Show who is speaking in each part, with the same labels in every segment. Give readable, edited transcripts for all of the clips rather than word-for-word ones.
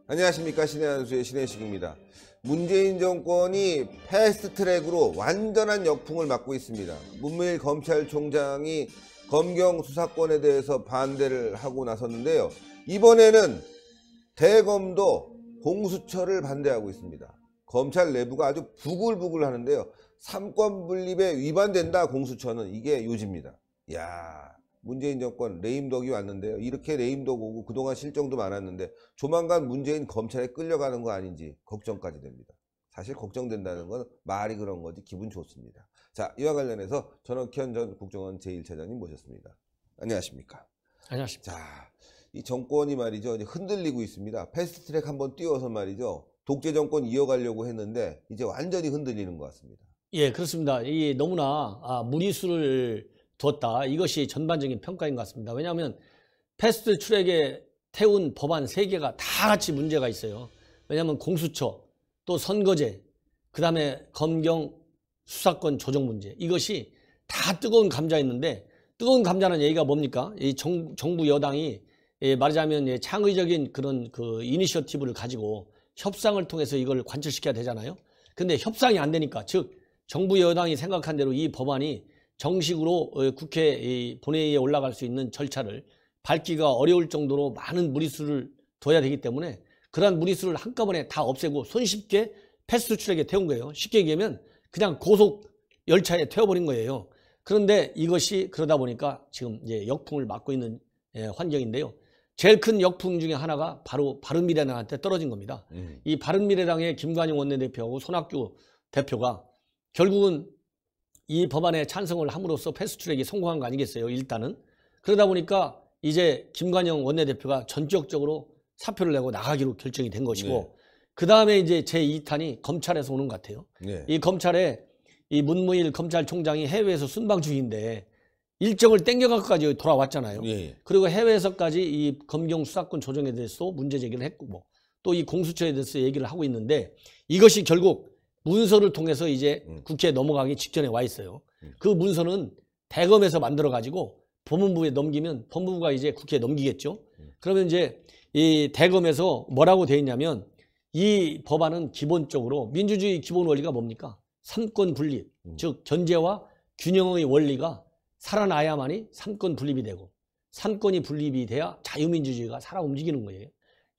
Speaker 1: 안녕하십니까, 신의 한수의 신혜식입니다. 문재인 정권이 패스트트랙으로 완전한 역풍을 맞고 있습니다. 문무일 검찰총장이 검경 수사권에 대해서 반대를 하고 나섰는데요. 이번에는 대검도 공수처를 반대하고 있습니다. 검찰 내부가 아주 부글부글 하는데요. 삼권 분립에 위반된다, 공수처는. 이게 요지입니다. 이야, 문재인 정권 레임덕이 왔는데요. 이렇게 레임덕 오고 그동안 실정도 많았는데 조만간 문재인 검찰에 끌려가는 거 아닌지 걱정까지 됩니다. 사실 걱정된다는 건 말이 그런 거지 기분 좋습니다. 자, 이와 관련해서 전억현 전 국정원 제1차장님 모셨습니다. 안녕하십니까?
Speaker 2: 안녕하십니까?
Speaker 1: 자, 이 정권이 말이죠, 이제 흔들리고 있습니다. 패스트트랙 한번 띄워서 말이죠, 독재 정권 이어가려고 했는데 이제 완전히 흔들리는 것 같습니다.
Speaker 2: 예, 그렇습니다. 이 너무나 무리수를 뒀다, 이것이 전반적인 평가인 것 같습니다. 왜냐하면 패스트 트랙에 태운 법안 3개가 다 같이 문제가 있어요. 왜냐하면 공수처, 또 선거제, 그 다음에 검경 수사권 조정 문제, 이것이 다 뜨거운 감자였는데, 뜨거운 감자는 얘기가 뭡니까? 이 정부 여당이 말하자면 창의적인 그런 그 이니셔티브를 가지고 협상을 통해서 이걸 관철시켜야 되잖아요. 근데 협상이 안 되니까, 즉 정부 여당이 생각한 대로 이 법안이 정식으로 국회 본회의에 올라갈 수 있는 절차를 밟기가 어려울 정도로 많은 무리수를 둬야 되기 때문에 그러한 무리수를 한꺼번에 다 없애고 손쉽게 패스트트랙에 태운 거예요. 쉽게 얘기하면 그냥 고속 열차에 태워버린 거예요. 그런데 이것이 그러다 보니까 지금 이제 역풍을 맞고 있는 환경인데요. 제일 큰 역풍 중에 하나가 바로 바른미래당한테 떨어진 겁니다. 이 바른미래당의 김관영 원내대표하고 손학규 대표가 결국은 이 법안에 찬성을 함으로써 패스트트랙이 성공한 거 아니겠어요, 일단은. 그러다 보니까 이제 김관영 원내대표가 전격적으로 사표를 내고 나가기로 결정이 된 것이고, 네. 그 다음에 이제 제2탄이 검찰에서 오는 것 같아요. 네. 이 검찰에 이 문무일 검찰총장이 해외에서 순방 중인데 일정을 땡겨갖고까지 돌아왔잖아요. 네. 그리고 해외에서까지 이 검경 수사권 조정에 대해서 문제 제기를 했고, 또 이 공수처에 대해서 얘기를 하고 있는데, 이것이 결국 문서를 통해서 이제 국회에 넘어가기 직전에 와 있어요. 그 문서는 대검에서 만들어가지고 법무부에 넘기면 법무부가 이제 국회에 넘기겠죠. 그러면 이제 이 대검에서 뭐라고 되어 있냐면, 이 법안은 기본적으로 민주주의 기본 원리가 뭡니까? 삼권 분립, 즉 견제와 균형의 원리가 살아나야만이 삼권 분립이 되고, 삼권이 분립이 돼야 자유민주주의가 살아 움직이는 거예요.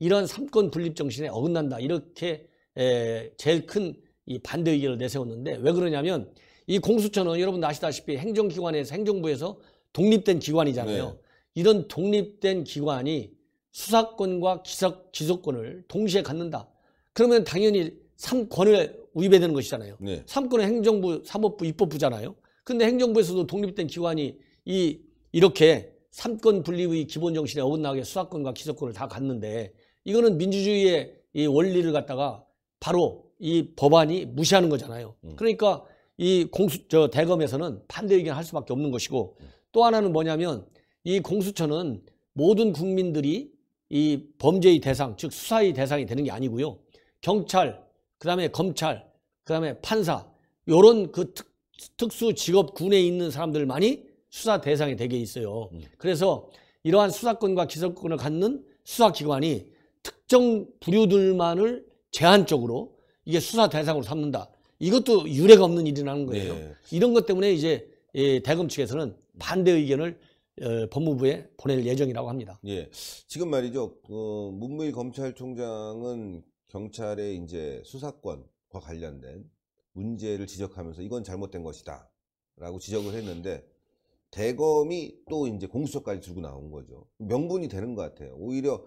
Speaker 2: 이런 삼권 분립 정신에 어긋난다, 이렇게 제일 큰 이 반대 의견을 내세웠는데, 왜 그러냐면 이 공수처는 여러분 아시다시피 행정기관에서, 행정부에서 독립된 기관이잖아요. 네. 이런 독립된 기관이 수사권과 기소권을 동시에 갖는다. 그러면 당연히 3권에 위배되는 것이잖아요. 네. 3권은 행정부, 사법부, 입법부잖아요. 근데 행정부에서도 독립된 기관이 이렇게 3권 분립의 기본 정신에 어긋나게 수사권과 기소권을 다 갖는데, 이거는 민주주의의 이 원리를 갖다가 바로 이 법안이 무시하는 거잖아요. 그러니까 이 대검에서는 반대 의견할 수밖에 없는 것이고, 또 하나는 뭐냐면 이 공수처는 모든 국민들이 이 범죄의 대상, 즉 수사의 대상이 되는 게 아니고요. 경찰, 그 다음에 검찰, 그 다음에 판사, 요런 그 특수 직업 군에 있는 사람들만이 수사 대상이 되게 있어요. 그래서 이러한 수사권과 기소권을 갖는 수사기관이 특정 부류들만을 제한적으로 이게 수사 대상으로 삼는다. 이것도 유례가 없는 일이라는 거예요. 네. 이런 것 때문에 이제 대검 측에서는 반대 의견을 법무부에 보낼 예정이라고 합니다.
Speaker 1: 예, 지금 말이죠. 문무일 검찰총장은 경찰의 이제 수사권과 관련된 문제를 지적하면서 이건 잘못된 것이다라고 지적을 했는데, 대검이 또 이제 공수처까지 들고 나온 거죠. 명분이 되는 것 같아요. 오히려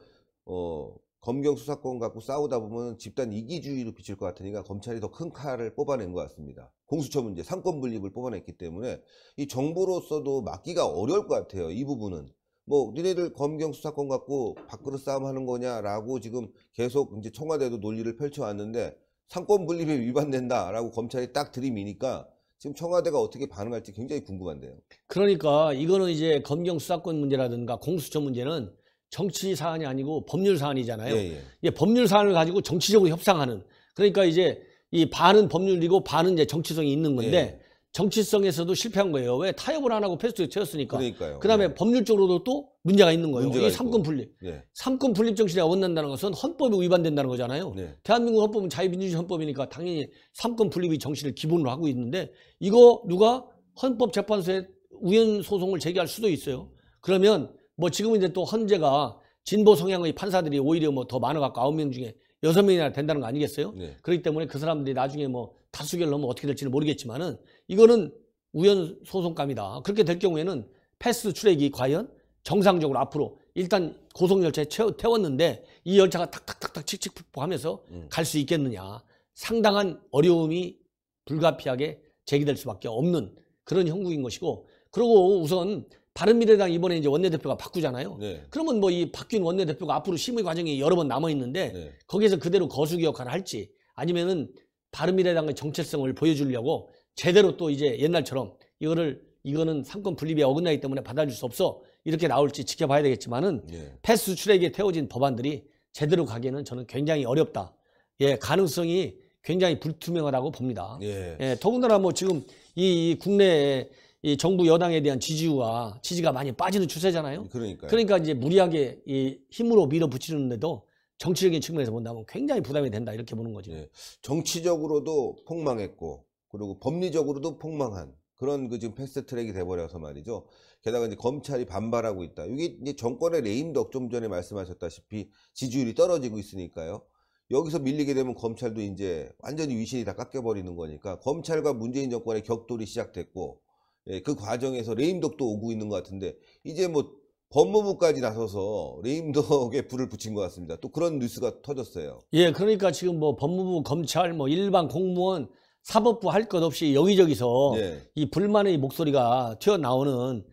Speaker 1: 검경 수사권 갖고 싸우다 보면 집단 이기주의로 비칠 것 같으니까 검찰이 더 큰 칼을 뽑아낸 것 같습니다. 공수처 문제, 삼권 분립을 뽑아냈기 때문에 이 정부로서도 막기가 어려울 것 같아요. 이 부분은 뭐 니네들 검경 수사권 갖고 밥그릇 싸움하는 거냐라고 지금 계속 이제 청와대도 논리를 펼쳐왔는데, 삼권 분립에 위반된다라고 검찰이 딱 들이미니까 지금 청와대가 어떻게 반응할지 굉장히 궁금한데요.
Speaker 2: 그러니까 이거는 이제 검경 수사권 문제라든가 공수처 문제는 정치 사안이 아니고 법률 사안이잖아요. 예. 법률 사안을 가지고 정치적으로 협상하는, 그러니까 이제 이 반은 법률이고 반은 이제 정치성이 있는 건데
Speaker 1: 예.
Speaker 2: 정치성에서도 실패한 거예요. 왜? 타협을 안 하고 패스트트랙 채웠으니까.
Speaker 1: 그러니까요.
Speaker 2: 그다음에
Speaker 1: 네.
Speaker 2: 법률적으로도 또 문제가 있는 거예요.
Speaker 1: 문제가
Speaker 2: 이 삼권 분립.
Speaker 1: 네.
Speaker 2: 삼권 분립 정신이 어긋난다는 것은 헌법이 위반된다는 거잖아요.
Speaker 1: 네.
Speaker 2: 대한민국 헌법은 자유민주주의 헌법이니까 당연히 삼권 분립의 정신을 기본으로 하고 있는데 이거 누가 헌법재판소에 우연 소송을 제기할 수도 있어요. 그러면 뭐 지금은 이제 또 헌재가 진보 성향의 판사들이 오히려 뭐 더 많아갖고 9명 중에 6명이나 된다는 거 아니겠어요?
Speaker 1: 네.
Speaker 2: 그렇기 때문에 그 사람들이 나중에 뭐 다수결 넘으면 어떻게 될지는 모르겠지만은 이거는 우연 소송감이다. 그렇게 될 경우에는 패스트 트랙이 과연 정상적으로 앞으로 일단 고속 열차에 태웠는데 이 열차가 탁탁탁탁 칙칙폭폭하면서 갈 수 있겠느냐. 상당한 어려움이 불가피하게 제기될 수밖에 없는 그런 형국인 것이고, 그리고 우선 바른미래당 이번에 이제 원내대표가 바꾸잖아요.
Speaker 1: 네.
Speaker 2: 그러면 뭐 이 바뀐 원내대표가 앞으로 심의 과정이 여러 번 남아 있는데
Speaker 1: 네.
Speaker 2: 거기에서 그대로 거수기억하나 할지 아니면은 바른미래당의 정체성을 보여주려고 제대로 또 이제 옛날처럼 이거는 삼권 분립에 어긋나기 때문에 받아줄 수 없어 이렇게 나올지 지켜봐야 되겠지만은
Speaker 1: 네.
Speaker 2: 패스트 트랙에 태워진 법안들이 제대로 가기에는 저는 굉장히 어렵다. 예, 가능성이 굉장히 불투명하다고 봅니다.
Speaker 1: 예.
Speaker 2: 예, 더군다나 뭐 지금 이 국내에 이 정부 여당에 대한 지지가 많이 빠지는 추세잖아요.
Speaker 1: 그러니까요.
Speaker 2: 그러니까 이제 무리하게 이 힘으로 밀어붙이는데도 정치적인 측면에서 본다면 굉장히 부담이 된다 이렇게 보는 거죠.
Speaker 1: 예. 정치적으로도 폭망했고 그리고 법리적으로도 폭망한 그런 그 지금 패스트 트랙이 돼버려서 말이죠. 게다가 이제 검찰이 반발하고 있다. 이게 이제 정권의 레임덕 좀 전에 말씀하셨다시피 지지율이 떨어지고 있으니까요. 여기서 밀리게 되면 검찰도 이제 완전히 위신이 다 깎여버리는 거니까 검찰과 문재인 정권의 격돌이 시작됐고, 예, 그 과정에서 레임덕도 오고 있는 것 같은데 이제 뭐 법무부까지 나서서 레임덕에 불을 붙인 것 같습니다. 또 그런 뉴스가 터졌어요.
Speaker 2: 예, 그러니까 지금 뭐 법무부, 검찰, 뭐 일반 공무원, 사법부 할 것 없이 여기저기서
Speaker 1: 네.
Speaker 2: 이 불만의 목소리가 튀어나오는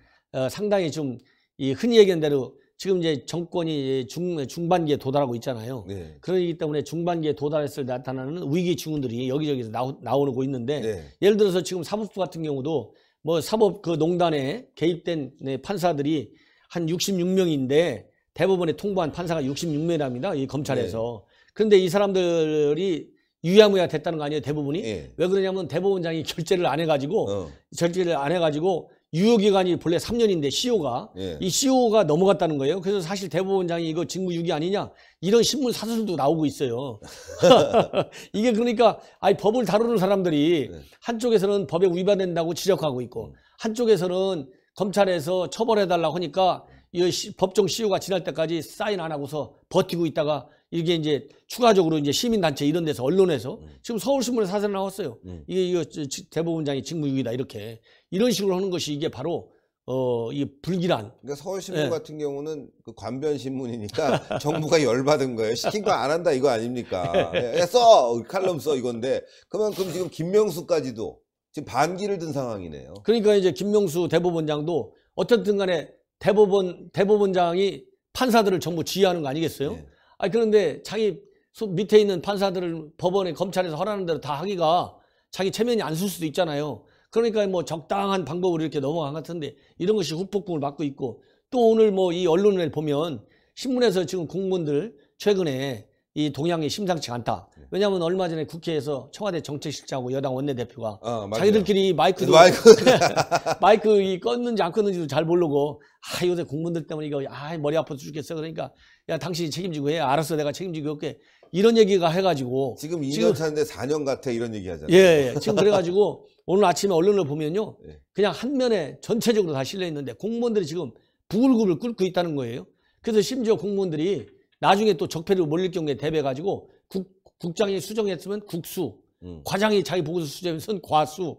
Speaker 2: 상당히 좀 이 흔히 얘기하는 대로 지금 이제 정권이 중반기에 도달하고 있잖아요.
Speaker 1: 네.
Speaker 2: 그러기 때문에 중반기에 도달했을 때 나타나는 위기 징후들이 여기저기서 나오고 있는데
Speaker 1: 네.
Speaker 2: 예를 들어서 지금 사법부 같은 경우도 뭐 사법 그 농단에 개입된 판사들이 한 66명인데 대법원에 통보한 판사가 66명이랍니다. 이 검찰에서. 그런데 이 사람들이 유야무야 됐다는 거 아니에요, 대부분이?
Speaker 1: 예.
Speaker 2: 왜 그러냐면 대법원장이 결재를 안 해가지고 유효기간이 본래 3년인데 CO가
Speaker 1: 예.
Speaker 2: 이 CO가 넘어갔다는 거예요. 그래서 사실 대법원장이 이거 직무유기 아니냐 이런 신문 사설도 나오고 있어요. 이게 그러니까 아니 법을 다루는 사람들이
Speaker 1: 네.
Speaker 2: 한쪽에서는 법에 위반된다고 지적하고 있고 한쪽에서는 검찰에서 처벌해달라고 하니까 이 법정 CO가 지날 때까지 사인 안 하고서 버티고 있다가 이게 이제 추가적으로 이제 시민단체 이런 데서 언론에서 지금 서울신문에 사설 나왔어요. 이거 대법원장이 직무유기다 이런 식으로 하는 것이 이게 바로 이 불길한.
Speaker 1: 그러니까 서울신문
Speaker 2: 예.
Speaker 1: 같은 경우는 그 관변신문이니까 정부가 열받은 거예요. 시킨 거 안 한다 이거 아닙니까? 예, 써! 칼럼 써 이건데 그만큼 지금 김명수까지도 지금 반기를 든 상황이네요.
Speaker 2: 그러니까 이제 김명수 대법원장도 어쨌든 간에 대법원장이 판사들을 전부 지휘하는 거 아니겠어요?
Speaker 1: 네.
Speaker 2: 아니 그런데 자기 밑에 있는 판사들을 법원에 검찰에서 허락하는 대로 다 하기가 자기 체면이 안 쓸 수도 있잖아요. 그러니까 뭐 적당한 방법으로 이렇게 넘어간 것 같은데 이런 것이 후폭풍을 맞고 있고 또 오늘 뭐 이 언론을 보면 신문에서 지금 공무원들 최근에 이 동향이 심상치 않다. 왜냐하면 얼마 전에 국회에서 청와대 정책실장하고 여당 원내대표가
Speaker 1: 맞아요.
Speaker 2: 자기들끼리 마이크 이 껐는지 안 껐는지도 잘 모르고 요새 공무원들 때문에 이거 머리 아파서 죽겠어. 그러니까 야 당신이 책임지고 해. 알았어 내가 책임지고 할게. 이런 얘기가 해가지고
Speaker 1: 지금 2년 차인데 4년 같아 이런 얘기 하잖아요.
Speaker 2: 예. 지금 그래가지고 오늘 아침에 언론을 보면요.
Speaker 1: 예.
Speaker 2: 그냥 한 면에 전체적으로 다 실려 있는데 공무원들이 지금 부글부글 끓고 있다는 거예요. 그래서 심지어 공무원들이 나중에 또 적폐로 몰릴 경우에 대비해가지고 국장이 수정했으면 국수, 과장이 자기 보고서 수정했으면 과수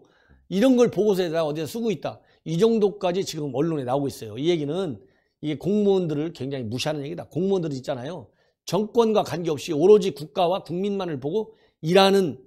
Speaker 2: 이런 걸 보고서에다 어디다 쓰고 있다. 이 정도까지 지금 언론에 나오고 있어요. 이 얘기는 이게 공무원들을 굉장히 무시하는 얘기다. 공무원들 있잖아요. 정권과 관계없이 오로지 국가와 국민만을 보고 일하는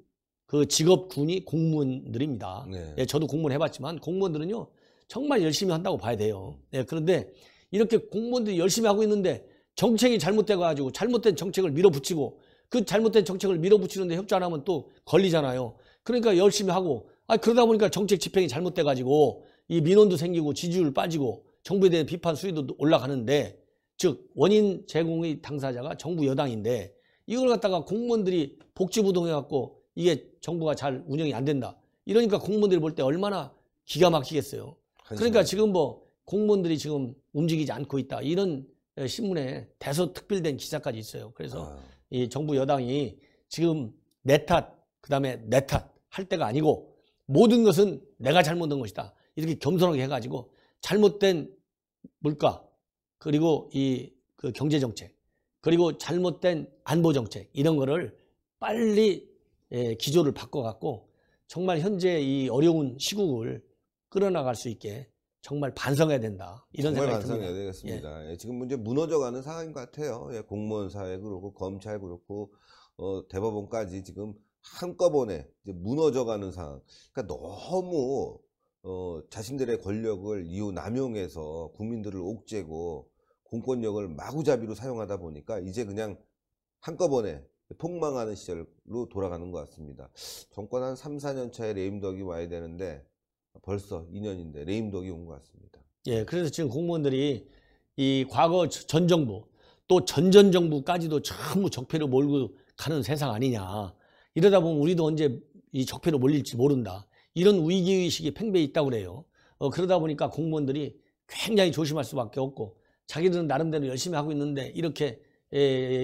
Speaker 2: 그 직업군이 공무원들입니다.
Speaker 1: 네.
Speaker 2: 예, 저도 공무원 해봤지만 공무원들은요 정말 열심히 한다고 봐야 돼요. 예, 그런데 이렇게 공무원들이 열심히 하고 있는데 정책이 잘못돼가지고 잘못된 정책을 밀어붙이고 그 잘못된 정책을 밀어붙이는데 협조 안 하면 또 걸리잖아요. 그러니까 열심히 하고 그러다 보니까 정책 집행이 잘못돼가지고 이 민원도 생기고 지지율 빠지고 정부에 대한 비판 수위도 올라가는데 즉 원인 제공의 당사자가 정부 여당인데 이걸 갖다가 공무원들이 복지부동해갖고 이게 정부가 잘 운영이 안 된다. 이러니까 공무원들이 볼 때 얼마나 기가 막히겠어요. 그러니까 지금 뭐 공무원들이 지금 움직이지 않고 있다. 이런 신문에 대서특필된 기사까지 있어요. 그래서 이 정부 여당이 지금 내 탓, 그다음에 내 탓 할 때가 아니고 모든 것은 내가 잘못한 것이다. 이렇게 겸손하게 해가지고 잘못된 물가, 그리고 그 경제 정책, 그리고 잘못된 안보 정책, 이런 거를 빨리 기조를 바꿔갖고 정말 현재 이 어려운 시국을 끌어나갈 수 있게 정말 반성해야 된다. 이런
Speaker 1: 정말
Speaker 2: 생각이
Speaker 1: 반성해야
Speaker 2: 듭니다.
Speaker 1: 되겠습니다. 예, 지금 문제 무너져가는 상황인 것 같아요. 예, 공무원 사회 그렇고 검찰 그렇고 대법원까지 지금 한꺼번에 이제 무너져가는 상황. 그러니까 너무 자신들의 권력을 이유 남용해서 국민들을 옥죄고 공권력을 마구잡이로 사용하다 보니까 이제 그냥 한꺼번에 폭망하는 시절로 돌아가는 것 같습니다. 정권 한 3, 4년 차에 레임덕이 와야 되는데 벌써 2년인데 레임덕이 온 것 같습니다.
Speaker 2: 예, 그래서 지금 공무원들이 이 과거 전 정부 또 전전 정부까지도 전부 적폐로 몰고 가는 세상 아니냐. 이러다 보면 우리도 언제 이 적폐로 몰릴지 모른다. 이런 위기의식이 팽배해 있다고 그래요. 그러다 보니까 공무원들이 굉장히 조심할 수밖에 없고 자기들은 나름대로 열심히 하고 있는데 이렇게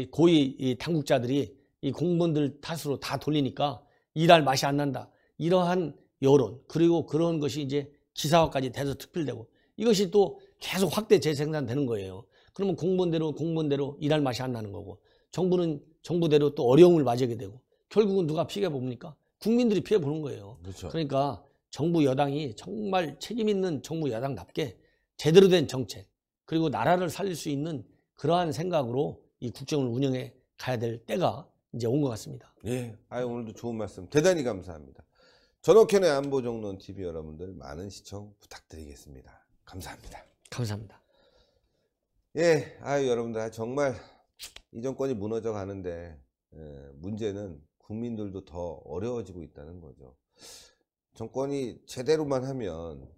Speaker 2: 고위 이 당국자들이 이 공무원들 탓으로 다 돌리니까 일할 맛이 안 난다. 이러한 여론, 그리고 그런 것이 이제 기사화까지 돼서 특필되고 이것이 또 계속 확대 재생산되는 거예요. 그러면 공무원대로 일할 맛이 안 나는 거고 정부는 정부대로 또 어려움을 맞이하게 되고 결국은 누가 피해 봅니까? 국민들이 피해 보는 거예요.
Speaker 1: 그렇죠.
Speaker 2: 그러니까 정부 여당이 정말 책임 있는 정부 여당답게 제대로 된 정책, 그리고 나라를 살릴 수 있는 그러한 생각으로 이 국정을 운영해 가야 될 때가 이제 온 것 같습니다.
Speaker 1: 예, 오늘도 좋은 말씀 대단히 감사합니다. 전옥현의 안보정론 TV 여러분들 많은 시청 부탁드리겠습니다. 감사합니다.
Speaker 2: 감사합니다.
Speaker 1: 예, 여러분들 정말 이 정권이 무너져 가는데 문제는 국민들도 더 어려워지고 있다는 거죠. 정권이 제대로만 하면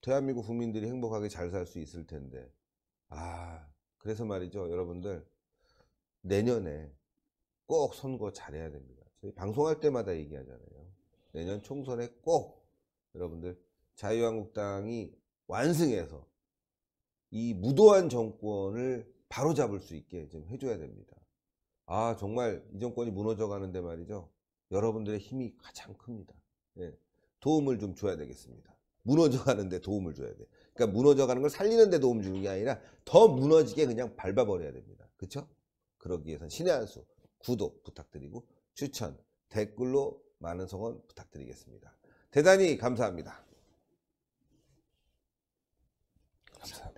Speaker 1: 대한민국 국민들이 행복하게 잘 살 수 있을 텐데 그래서 말이죠, 여러분들 내년에 꼭 선거 잘해야 됩니다. 저희 방송할 때마다 얘기하잖아요. 내년 총선에 꼭 여러분들 자유한국당이 완승해서 이 무도한 정권을 바로잡을 수 있게 좀 해줘야 됩니다. 정말 이 정권이 무너져 가는데 말이죠, 여러분들의 힘이 가장 큽니다. 예, 도움을 좀 줘야 되겠습니다. 무너져 가는데 도움을 줘야 돼. 그러니까 무너져 가는 걸 살리는 데 도움 주는 게 아니라 더 무너지게 그냥 밟아버려야 됩니다. 그렇죠? 그러기 위해선 신의 한 수, 구독 부탁드리고 추천, 댓글로 많은 성원 부탁드리겠습니다. 대단히 감사합니다. 감사합니다.